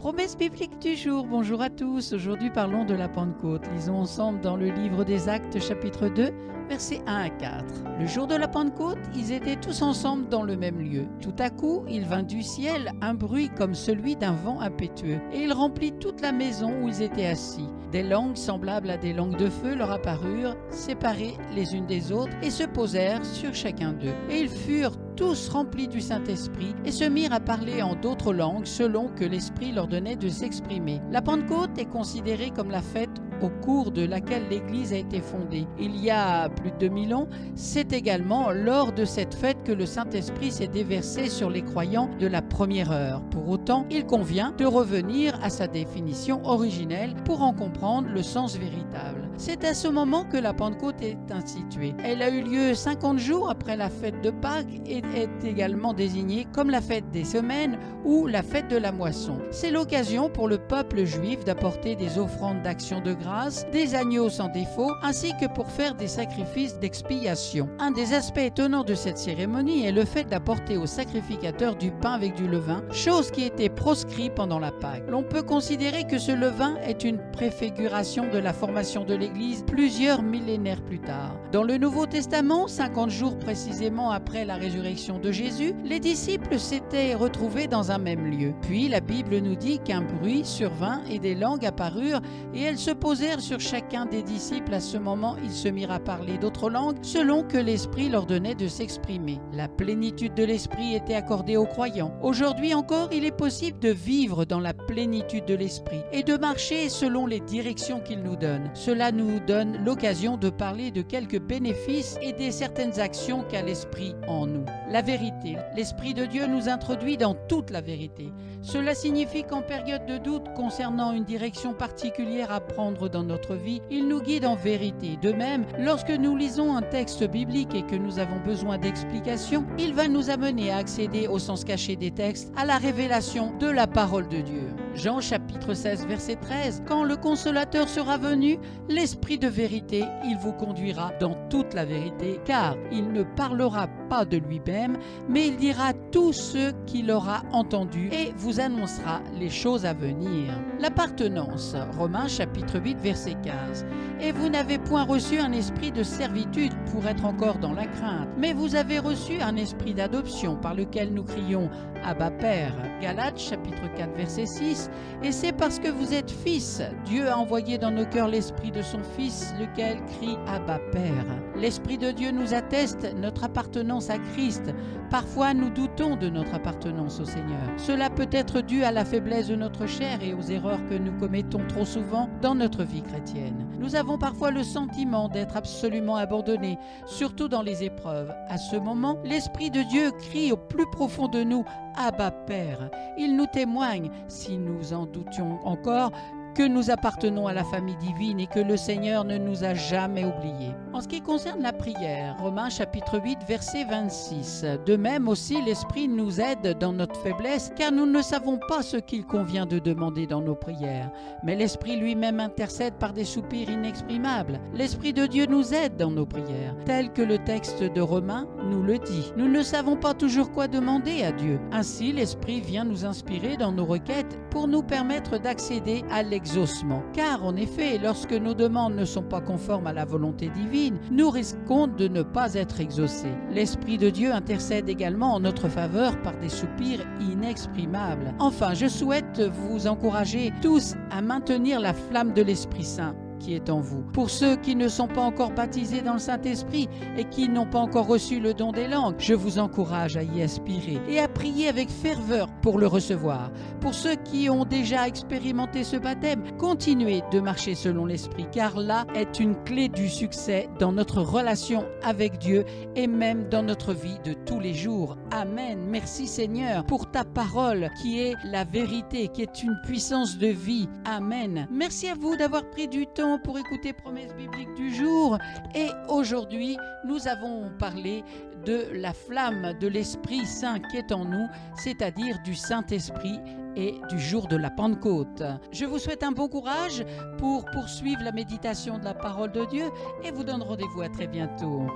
Promesse biblique du jour, bonjour à tous. Aujourd'hui parlons de la Pentecôte. Lisons ensemble dans le livre des Actes chapitre 2, versets 1 à 4. Le jour de la Pentecôte, ils étaient tous ensemble dans le même lieu. Tout à coup, il vint du ciel un bruit comme celui d'un vent impétueux, et il remplit toute la maison où ils étaient assis. Des langues semblables à des langues de feu leur apparurent, séparées les unes des autres, et se posèrent sur chacun d'eux. Et ils furent tous remplis du Saint-Esprit et se mirent à parler en d'autres langues selon que l'Esprit leur donnait de s'exprimer. La Pentecôte est considérée comme la fête au cours de laquelle l'Église a été fondée. Il y a plus de 2000 ans, c'est également lors de cette fête que le Saint-Esprit s'est déversé sur les croyants de la première heure. Pour autant, il convient de revenir à sa définition originelle pour en comprendre le sens véritable. C'est à ce moment que la Pentecôte est instituée. Elle a eu lieu 50 jours après la fête de Pâques et est également désignée comme la fête des semaines ou la fête de la moisson. C'est l'occasion pour le peuple juif d'apporter des offrandes d'action de grâce, des agneaux sans défaut, ainsi que pour faire des sacrifices d'expiation. Un des aspects étonnants de cette cérémonie est le fait d'apporter au sacrificateur du pain avec du levain, chose qui était proscrite pendant la Pâque. L'on peut considérer que ce levain est une préfiguration de la formation de l'Église plusieurs millénaires plus tard. Dans le Nouveau Testament, 50 jours précisément après la résurrection de Jésus, les disciples s'étaient retrouvés dans un même lieu. Puis la Bible nous dit qu'un bruit survint et des langues apparurent et elles se posèrent sur chacun des disciples. À ce moment, ils se mirent à parler d'autres langues selon que l'Esprit leur donnait de s'exprimer. La plénitude de l'Esprit était accordée aux croyants. Aujourd'hui encore, il est possible de vivre dans la plénitude de l'Esprit et de marcher selon les directions qu'il nous donne. Cela nous donne l'occasion de parler de quelques bénéfices et des certaines actions qu'a l'Esprit en nous. La vérité. L'Esprit de Dieu nous introduit dans toute la vérité. Cela signifie qu'en période de doute concernant une direction particulière à prendre dans notre vie, il nous guide en vérité. De même, lorsque nous lisons un texte biblique et que nous avons besoin d'explications, il va nous amener à accéder au sens caché des textes, à la révélation de la parole de Dieu. Jean chapitre 16 verset 13, quand le Consolateur sera venu, l'Esprit de vérité, il vous conduira dans toute la vérité, car il ne parlera pas de lui-même, mais il dira tout ce qu'il aura entendu et vous annoncera les choses à venir. L'appartenance, Romains chapitre 8 verset 15, et vous n'avez point reçu un esprit de servitude pour être encore dans la crainte, mais vous avez reçu un esprit d'adoption par lequel nous crions Abba Père. Galates chapitre 4 verset 6, et c'est parce que vous êtes fils, Dieu a envoyé dans nos cœurs l'esprit de son Fils, lequel crie Abba Père. L'Esprit de Dieu nous atteste notre appartenance à Christ. Parfois nous doutons de notre appartenance au Seigneur. Cela peut être dû à la faiblesse de notre chair et aux erreurs que nous commettons trop souvent dans notre vie chrétienne. Nous avons parfois le sentiment d'être absolument abandonnés, surtout dans les épreuves. À ce moment, l'Esprit de Dieu crie au plus profond de nous Abba Père. Il nous témoigne, si nous en doutions encore, que nous appartenons à la famille divine et que le Seigneur ne nous a jamais oubliés. En ce qui concerne la prière, Romains chapitre 8 verset 26, de même aussi l'Esprit nous aide dans notre faiblesse, car nous ne savons pas ce qu'il convient de demander dans nos prières, mais l'Esprit lui-même intercède par des soupirs inexprimables. L'Esprit de Dieu nous aide dans nos prières, tel que le texte de Romains nous le dit. Nous ne savons pas toujours quoi demander à Dieu. Ainsi, l'Esprit vient nous inspirer dans nos requêtes pour nous permettre d'accéder à l'exaucement. Car en effet, lorsque nos demandes ne sont pas conformes à la volonté divine, nous risquons de ne pas être exaucés. L'Esprit de Dieu intercède également en notre faveur par des soupirs inexprimables. Enfin, je souhaite vous encourager tous à maintenir la flamme de l'Esprit Saint qui est en vous. Pour ceux qui ne sont pas encore baptisés dans le Saint-Esprit et qui n'ont pas encore reçu le don des langues, je vous encourage à y aspirer et à prier avec ferveur pour le recevoir. Pour ceux qui ont déjà expérimenté ce baptême, continuez de marcher selon l'Esprit, car là est une clé du succès dans notre relation avec Dieu et même dans notre vie de tous les jours. Amen. Merci Seigneur pour ta parole qui est la vérité, qui est une puissance de vie. Amen. Merci à vous d'avoir pris du temps pour écouter Promesse biblique du jour. Et aujourd'hui, nous avons parlé de la flamme de l'Esprit Saint qui est en nous, c'est-à-dire du Saint-Esprit et du jour de la Pentecôte. Je vous souhaite un bon courage pour poursuivre la méditation de la parole de Dieu et vous donne rendez-vous à très bientôt.